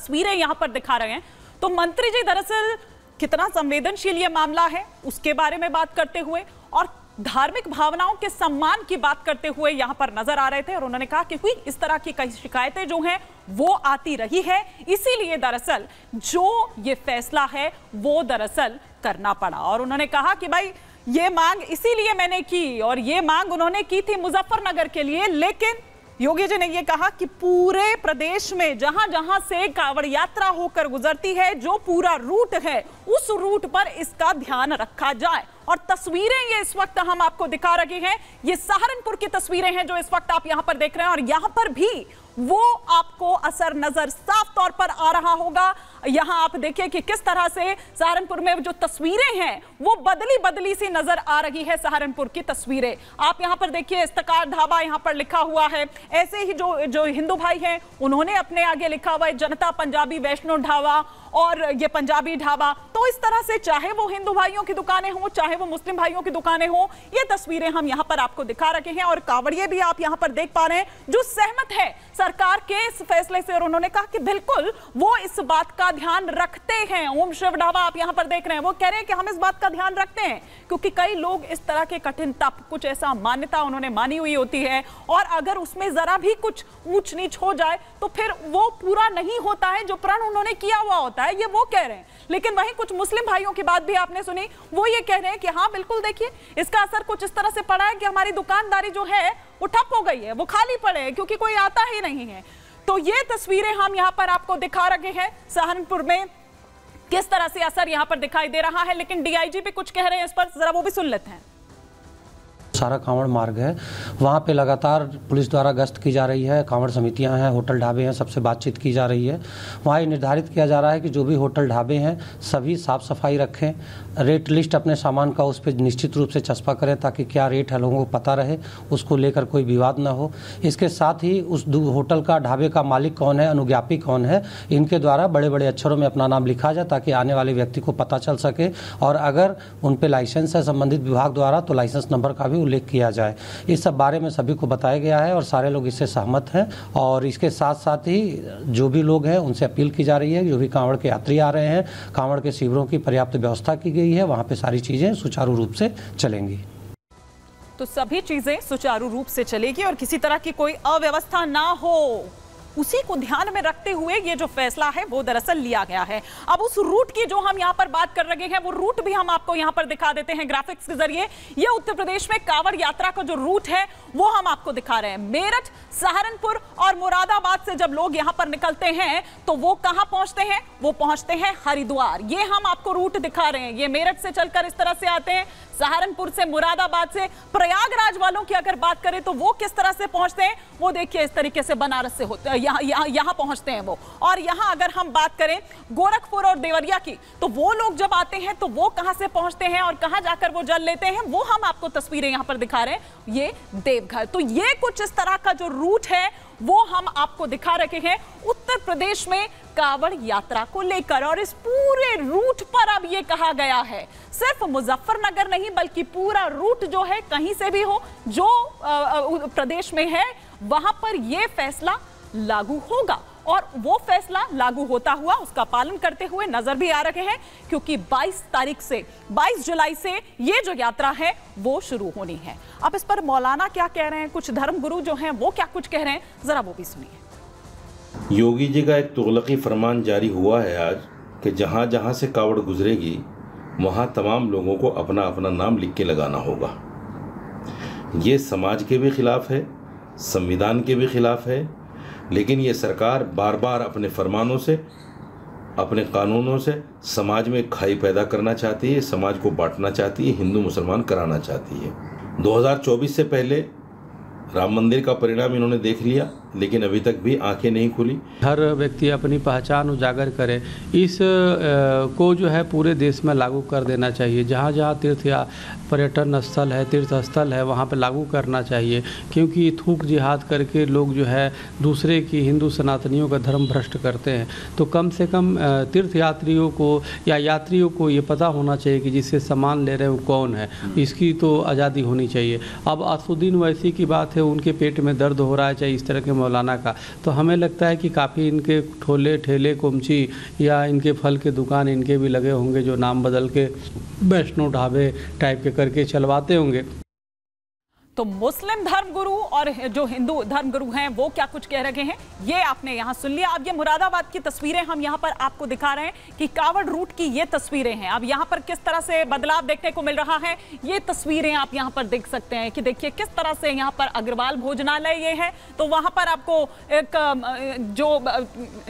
तस्वीरें यहाँ पर दिखा रहे हैं। तो मंत्री जी दरअसल कितना संवेदनशील ये मामला है उसके बारे में बात करते हुए और धार्मिक भावनाओं के सम्मान की बात करते हुए यहां पर नजर आ रहे थे और उन्होंने कहा कि इस तरह की कई शिकायतें जो हैं वो आती रही है, इसीलिए दरअसल जो ये फैसला है वो दरअसल करना पड़ा। और उन्होंने कहा कि भाई ये मांग इसीलिए मैंने की और ये मांग उन्होंने की थी मुजफ्फरनगर के लिए, लेकिन योगी जी ने यह कहा कि पूरे प्रदेश में जहां जहां से कांवड़ यात्रा होकर गुजरती है, जो पूरा रूट है उस रूट पर इसका ध्यान रखा जाए। और तस्वीरें ये इस वक्त हम आपको दिखा रहे हैं, ये सहारनपुर की तस्वीरें हैं जो इस वक्त आप यहां पर देख रहे हैं और यहां पर भी वो आपको असर नजर साफ तौर पर आ रहा होगा। यहां आप देखिए कि किस तरह से सहारनपुर में जो तस्वीरें हैं वो बदली बदली सी नजर आ रही है। सहारनपुर की तस्वीरें आप यहां पर देखिए, इस्तकार ढाबा यहां पर लिखा हुआ है। ऐसे ही जो हिंदू भाई हैं उन्होंने अपने आगे लिखा हुआ है जनता पंजाबी वैष्णो ढाबा और ये पंजाबी ढाबा। तो इस तरह से चाहे वो हिंदू भाइयों की दुकानें हो चाहे वो मुस्लिम भाइयों की दुकानें हो, ये तस्वीरें हम यहां पर आपको दिखा रहे हैं। और कांवड़िए भी आप यहां पर देख पा रहे हैं जो सहमत है सरकार के इस फैसले से और उन्होंने कहा कि बिल्कुल वो इस बात का ध्यान रखते हैं। ओम शिव ढाबा आप यहां पर देख रहे हैं, वो कह रहे हैं कि हम इस बात का ध्यान रखते हैं क्योंकि कई लोग इस तरह के कठिन तप, कुछ ऐसा मान्यता उन्होंने मानी हुई होती है और अगर उसमें जरा भी कुछ ऊंच नीच हो जाए तो फिर वो पूरा नहीं होता है जो प्रण उन्होंने किया हुआ होता है, ये वो कह रहे हैं। लेकिन वहीं कुछ मुस्लिम भाइयों की बात भी आपने सुनी, वो ये कह रहे हैं कि हाँ बिल्कुल देखिए इसका असर कुछ इस तरह से पड़ा है कि हमारी दुकानदारी जो है वो ठप हो गई है, वो खाली पड़े हैं क्योंकि कोई आता ही नहीं है। तो ये तस्वीरें हम यहां पर आपको दिखा रहे हैं सहारनपुर में किस तरह से असर यहां पर दिखाई दे रहा है। लेकिन डीआईजी भी कुछ कह रहे हैं इस पर, जरा वो भी सुन लेते हैं। सारा कांवड़ मार्ग है, वहाँ पे लगातार पुलिस द्वारा गश्त की जा रही है, कांवड़ समितियां हैं, होटल ढाबे हैं, सबसे बातचीत की जा रही है। वहाँ ये निर्धारित किया जा रहा है कि जो भी होटल ढाबे हैं सभी साफ़ सफाई रखें, रेट लिस्ट अपने सामान का उस पर निश्चित रूप से चस्पा करें ताकि क्या रेट है लोगों को पता रहे, उसको लेकर कोई विवाद ना हो। इसके साथ ही उस होटल का, ढाबे का मालिक कौन है, अनुज्ञापी कौन है, इनके द्वारा बड़े बड़े अक्षरों में अपना नाम लिखा जाए ताकि आने वाले व्यक्ति को पता चल सके और अगर उन पर लाइसेंस है संबंधित विभाग द्वारा तो लाइसेंस नंबर का भी उल्लेख किया जाए। इस सब बारे में सभी को बताया गया है और सारे लोग इससे सहमत हैं। और इसके साथ साथ ही जो भी लोग हैं उनसे अपील की जा रही है, जो भी कांवड़ के यात्री आ रहे हैं, कांवड़ के शिविरों की पर्याप्त व्यवस्था की गई है, वहाँ पे सारी चीज़ें सुचारू रूप से चलेंगी। तो सभी चीजें सुचारू रूप से चलेगी और किसी तरह की कोई अव्यवस्था ना हो, उसी को ध्यान में रखते हुए ये जो फैसला है वो दरअसल लिया गया है। अब उस रूट की जो हम यहाँ पर बात कर रहे हैं वो रूट भी हम आपको यहाँ पर दिखा देते हैं ग्राफिक्स के जरिए। ये उत्तर प्रदेश में कांवड़ यात्रा का जो रूट है वो हम आपको दिखा रहे हैं। मेरठ, सहारनपुर और मुरादाबाद से जब लोग यहाँ पर निकलते हैं तो वो कहाँ पहुंचते हैं? वो पहुंचते हैं हरिद्वार। ये हम आपको रूट दिखा रहे हैं। ये मेरठ से चलकर इस तरह से आते हैं, सहारनपुर से, मुरादाबाद से, प्रयागराज वालों की अगर बात करें तो वो किस तरह से पहुंचते हैं, वो देखिए इस तरीके से बनारस से होते हैं, यहाँ पहुंचते हैं वो। और यहाँ अगर हम बात करें गोरखपुर और देवरिया की तो वो लोग जब आते हैं तो वो कहां से पहुंचते हैं और कहां जाकर वो जल लेते हैं, वो हम आपको तस्वीरें यहां पर दिखा रहे हैं। ये देवघर। तो ये कुछ इस तरह का जो रूट है वो हम आपको दिखा रहे हैं उत्तर प्रदेश में कांवड़ यात्रा को लेकर। और इस पूरे रूट पर अब ये कहा गया है सिर्फ मुजफ्फरनगर नहीं बल्कि पूरा रूट जो है कहीं से भी हो जो प्रदेश में है वहां पर ये फैसला लागू होगा और वो फैसला लागू होता हुआ उसका पालन करते हुए नजर भी आ रहे हैं क्योंकि 22 जुलाई से ये जो यात्रा है वो शुरू होनी है। अब इस पर मौलाना क्या कह रहे हैं, कुछ धर्मगुरु जो हैं वो क्या कुछ कह रहे हैं, जरा वो भी सुनिए। योगी जी का एक तुगलकी फरमान जारी हुआ है आज कि जहां जहां से कावड़ गुजरेगी वहां तमाम लोगों को अपना अपना नाम लिख के लगाना होगा। ये समाज के भी खिलाफ है, संविधान के भी खिलाफ है, लेकिन ये सरकार बार बार अपने फरमानों से, अपने कानूनों से समाज में खाई पैदा करना चाहती है, समाज को बांटना चाहती है, हिंदू मुसलमान कराना चाहती है। 2024 से पहले राम मंदिर का परिणाम इन्होंने देख लिया लेकिन अभी तक भी आंखें नहीं खुली। हर व्यक्ति अपनी पहचान उजागर करे, इस को जो है पूरे देश में लागू कर देना चाहिए। जहाँ जहाँ तीर्थ या पर्यटन स्थल है, तीर्थ स्थल है, वहाँ पे लागू करना चाहिए क्योंकि थूक जिहाद करके लोग जो है दूसरे की, हिंदू सनातनियों का धर्म भ्रष्ट करते हैं। तो कम से कम तीर्थ यात्रियों को या यात्रियों को ये पता होना चाहिए कि जिससे सामान ले रहे हैं वो कौन है, इसकी तो आज़ादी होनी चाहिए। अब असुद्दीन वैसी की बात है, उनके पेट में दर्द हो रहा है, चाहे इस तरह के मौलाना का। तो हमें लगता है कि काफ़ी इनके ठोले ठेले कुमची या इनके फल के दुकान इनके भी लगे होंगे, जो नाम बदल के वैष्णो ढाबे टाइप के करके चलवाते होंगे। तो मुस्लिम धर्मगुरु और जो हिंदू धर्मगुरु हैं वो क्या कुछ कह रहे हैं ये आपने यहां सुन लिया। अब ये मुरादाबाद की तस्वीरें हम यहां पर आपको दिखा रहे हैं कि कावड़ रूट की ये तस्वीरें हैं। अब यहां पर किस तरह से बदलाव देखने को मिल रहा है ये तस्वीरें आप यहां पर देख सकते हैं कि देखिए किस तरह से यहां पर अग्रवाल भोजनालय ये है, तो वहां पर आपको एक जो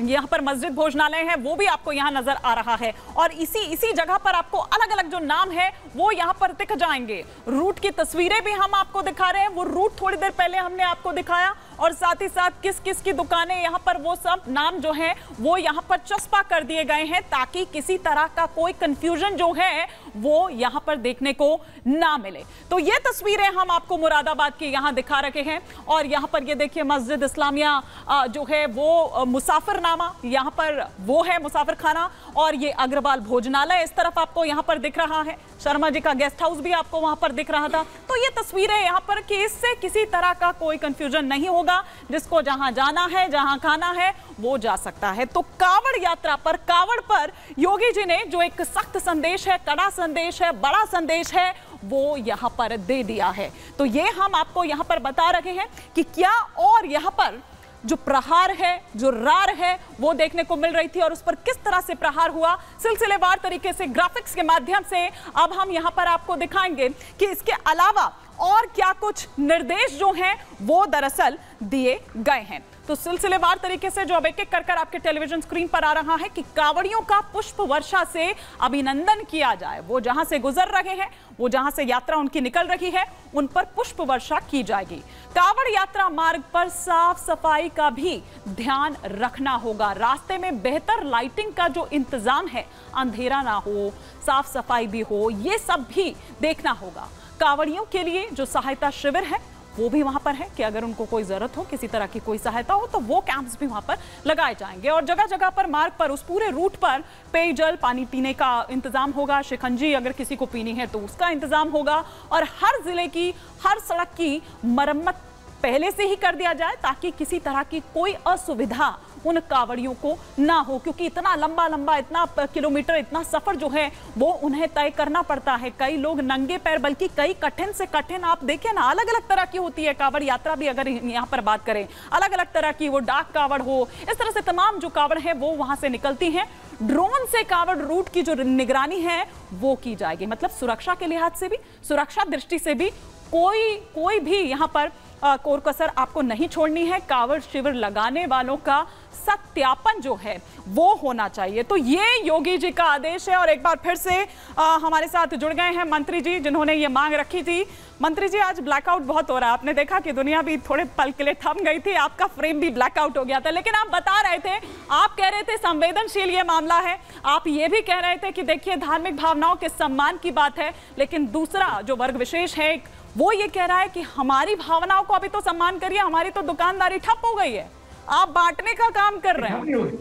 यहां पर मस्जिद भोजनालय है वो भी आपको यहां नजर आ रहा है। और इसी जगह पर आपको अलग अलग जो नाम है वो यहां पर दिख जाएंगे। रूट की तस्वीरें भी हम आपको दिखा रहे हैं, वो रूट थोड़ी देर पहले हमने आपको दिखाया और साथ ही साथ किस किस की दुकानें यहां पर, वो सब नाम जो है वो यहां पर चस्पा कर दिए गए हैं ताकि किसी तरह का कोई कंफ्यूजन जो है वो यहां पर देखने को ना मिले। तो ये तस्वीरें हम आपको मुरादाबाद की यहां दिखा रहे हैं। और यहां पर ये देखिए मस्जिद इस्लामिया जो है वो मुसाफिरनामा यहां पर वो है मुसाफिर खाना, और ये अग्रवाल भोजनालय इस तरफ आपको यहां पर दिख रहा है। शर्मा जी का गेस्ट हाउस भी आपको वहां पर दिख रहा था। तो ये तस्वीरें यहां पर कि इससे किसी तरह का कोई कंफ्यूजन नहीं होगा, जिसको जहां जाना है जहां खाना है वो जा सकता है। तो कावड़ यात्रा पर, कावड़ पर योगी जी ने जो एक सख्त संदेश है, कड़ा संदेश है, बड़ा संदेश है वो यहां पर दे दिया है। तो ये हम आपको यहां पर बता रहे हैं कि क्या, और यहां पर जो प्रहार है, जो रार है वो देखने को मिल रही थी और उस पर किस तरह से प्रहार हुआ सिलसिलेवार तरीके से ग्राफिक्स के माध्यम से अब हम यहां पर आपको दिखाएंगे कि इसके अलावा और क्या कुछ निर्देश जो हैं वो दरअसल दिए गए हैं। तो सिलसिलेवार तरीके से जो अब एक एक कर आपके टेलीविजन स्क्रीन पर आ रहा है कि कावड़ियों का पुष्प वर्षा से अभिनंदन किया जाए। वो जहां से गुजर रहे हैं, वो जहां से यात्रा उनकी निकल रही है, उन पर पुष्प वर्षा की जाएगी। कावड़ यात्रा मार्ग पर साफ सफाई का भी ध्यान रखना होगा। रास्ते में बेहतर लाइटिंग का जो इंतजाम है, अंधेरा ना हो, साफ सफाई भी हो, ये सब भी देखना होगा। कावड़ियों के लिए जो सहायता शिविर है वो भी वहां पर है कि अगर उनको कोई जरूरत हो, किसी तरह की कोई सहायता हो तो वो कैंप्स भी वहां पर लगाए जाएंगे। और जगह जगह पर मार्ग पर, उस पूरे रूट पर पेयजल, पानी पीने का इंतजाम होगा। शिकंजी अगर किसी को पीनी है तो उसका इंतजाम होगा। और हर जिले की हर सड़क की मरम्मत पहले से ही कर दिया जाए ताकि किसी तरह की कोई असुविधा उन कावड़ियों को ना हो, क्योंकि इतना लंबा इतना किलोमीटर, इतना सफर जो है वो उन्हें तय करना पड़ता है। कई लोग नंगे पैर, बल्कि कई कठिन से कठिन, आप देखें ना, अलग अलग तरह की होती है कावड़ यात्रा भी। अगर यहाँ पर बात करें अलग अलग तरह की, वो डाक कावड़ हो, इस तरह से तमाम जो कावड़ है वो वहां से निकलती हैं। ड्रोन से कावड़ रूट की जो निगरानी है वो की जाएगी। मतलब सुरक्षा के लिहाज से भी, सुरक्षा दृष्टि से भी कोई भी यहाँ पर कोर कसर आपको नहीं छोड़नी है। कावड़ शिविर लगाने वालों का सत्यापन जो है वो होना चाहिए। तो ये योगी जी का आदेश है। और एक बार फिर से हमारे साथ जुड़ गए हैं मंत्री जी, जिन्होंने ये मांग रखी थी। मंत्री जी, आज ब्लैकआउट बहुत हो रहा है, आपने देखा कि दुनिया भी थोड़े पल के लिए थम गई थी, आपका फ्रेम भी ब्लैकआउट हो गया था, लेकिन आप बता रहे थे, आप कह रहे थे संवेदनशील ये मामला है। आप ये भी कह रहे थे कि देखिए धार्मिक भावनाओं के सम्मान की बात है, लेकिन दूसरा जो वर्ग विशेष है वो ये कह रहा है कि हमारी भावनाओं को अभी तो सम्मान करिए, हमारी तो दुकानदारी ठप हो गई है, आप बांटने का काम कर रहे हैं।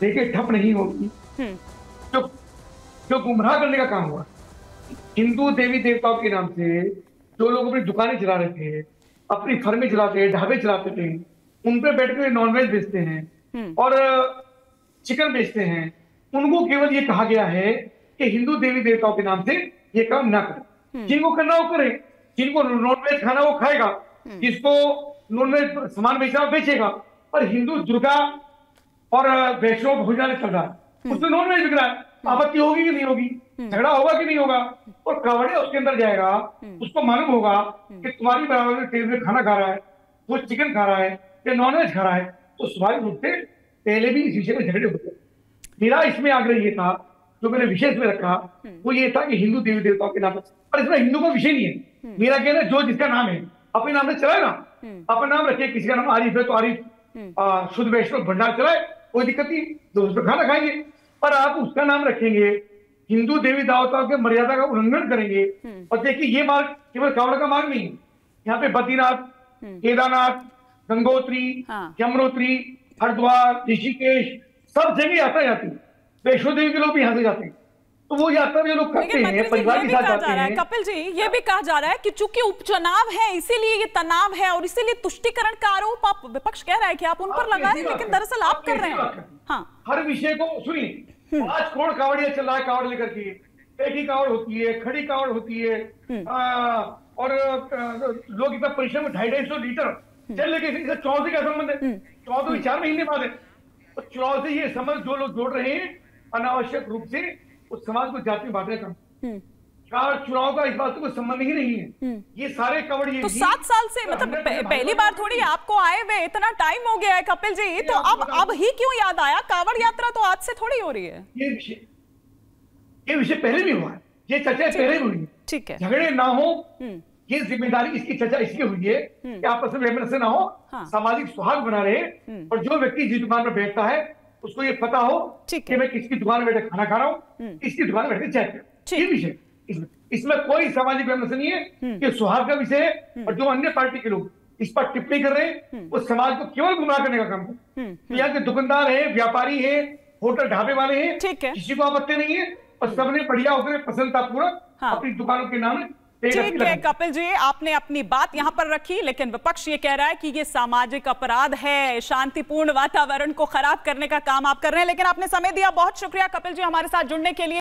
देखिए ठप नहीं होगी, जो गुमराह करने का काम हुआ, हिंदू देवी देवताओं के नाम से जो लोग अपनी दुकानें चला रहे थे, अपनी फर्में चलाते हैं, ढाबे चलाते थे, उन पे बैठ कर नॉनवेज बेचते हैं और चिकन बेचते हैं, उनको केवल ये कहा गया है कि हिंदू देवी देवताओं के नाम से ये काम ना करें। जिनको करना वो करे, जिनको नॉनवेज खाना वो खाएगा, जिसको नॉनवेज सामान बेचना बेचेगा। और हिंदू दुर्गा और वैष्णो भोजनालय चल रहा है, उसमें नॉनवेज बिक रहा है, आपत्ति होगी कि नहीं होगी, झगड़ा होगा कि नहीं होगा। और कावड़िया उसके अंदर जाएगा, उसको मालूम होगा कि तुम्हारी बराबर तेल में खाना खा रहा है, वो चिकन खा रहा है या नॉनवेज खा रहा है, तो स्वाभाविक रूप से पहले भी इस विषय में झगड़े होते। मेरा इसमें आग्रह ये था, जो मैंने विशेष में रखा, वो ये था कि हिंदू देवी देवताओं के नाम पर, और इसमें हिंदू का विषय नहीं है। मेरा कहना है जो जिसका नाम है अपने नाम से चलाए ना, अपना नाम रखिए, किसी का नाम आरिफ है तो आरिफ शुद्ध वैष्णव भंडार चलाए, कोई दिक्कत नहीं, दोस्तों खाना खाएंगे। पर आप उसका नाम रखेंगे, हिंदू देवी देवताओं के मर्यादा का उल्लंघन करेंगे। और देखिए ये मार्ग केवल कावड़ का मार्ग नहीं है, यहाँ पे बद्रीनाथ, केदारनाथ, गंगोत्री, यमुनोत्री, हरिद्वार, ऋषिकेश, सब जगह यात्रा जाती है। वैष्णो देवी के लोग भी यहाँ से जाते हैं। तो वो यात्रा जो लोग करते हैं, परिवार के साथ जाते हैं। कपिल जी, ये भी कहा जा रहा है कि चूंकि उपचुनाव है इसीलिए ये तनाव है और इसीलिए तुष्टीकरण का आरोप आप विपक्ष कह रहा है कि आप उन पर लगा रहे हैं, लेकिन दरअसल आप कर रहे हैं। हाँ, हर विषय को सुनिए, 5 करोड़ कावड़िया चल रहा है कावड़ लेकर के, पेटी कावड़ होती है, खड़ी कावड़ होती है, और लोग इतना परिश्रम 250 लीटर चल लेके, चुनाव से क्या संबंध है? चुनाव तो 4 महीने बाद है। तो चुनाव से ये समझ जो लोग जोड़ रहे हैं अनावश्यक रूप से उस समाज को जाति में बांटने का, चुनाव का इस बात से कोई संबंध ही नहीं है। ये सारे कवड़ ये तो 7 साल से मतलब पहली बार थोड़ी आपको आए हुए इतना टाइम हो गया है कपिल जी, तो अब ही क्यों याद आया? कावड़ यात्रा तो आज से थोड़ी हो रही है। ये विषय पहले भी हुआ है, ये चर्चा पहले भी हुई है। ठीक है, झगड़े ना हो, ये जिम्मेदारी इसकी चर्चा इसकी हुई है कि आपस में वैमनस्य ना हो, सामाजिक सौहार्द बना रहे, और जो व्यक्ति जिस दुकान पर बैठता है उसको ये पता हो कि मैं किसकी दुकान में बैठे खाना खा रहा हूँ, किसकी दुकान में बैठे चाय। ये विषय, इसमें कोई सामाजिक वैमनस्य नहीं है, ये सौहार्द का विषय है। और जो अन्य पार्टी के लोग इस पर टिप्पणी कर रहे हैं वो समाज को केवल गुमराह करने का काम है। यहाँ के दुकानदार है, व्यापारी है, होटल ढाबे वाले हैं, किसी को आपत्ति नहीं है, और सबने बढ़िया होकर प्रसन्नता पूर्वक अपनी दुकानों के नाम। ठीक है कपिल जी, आपने अपनी बात यहां पर रखी, लेकिन विपक्ष ये कह रहा है कि ये सामाजिक अपराध है, शांतिपूर्ण वातावरण को खराब करने का काम आप कर रहे हैं। लेकिन आपने समय दिया, बहुत शुक्रिया कपिल जी हमारे साथ जुड़ने के लिए।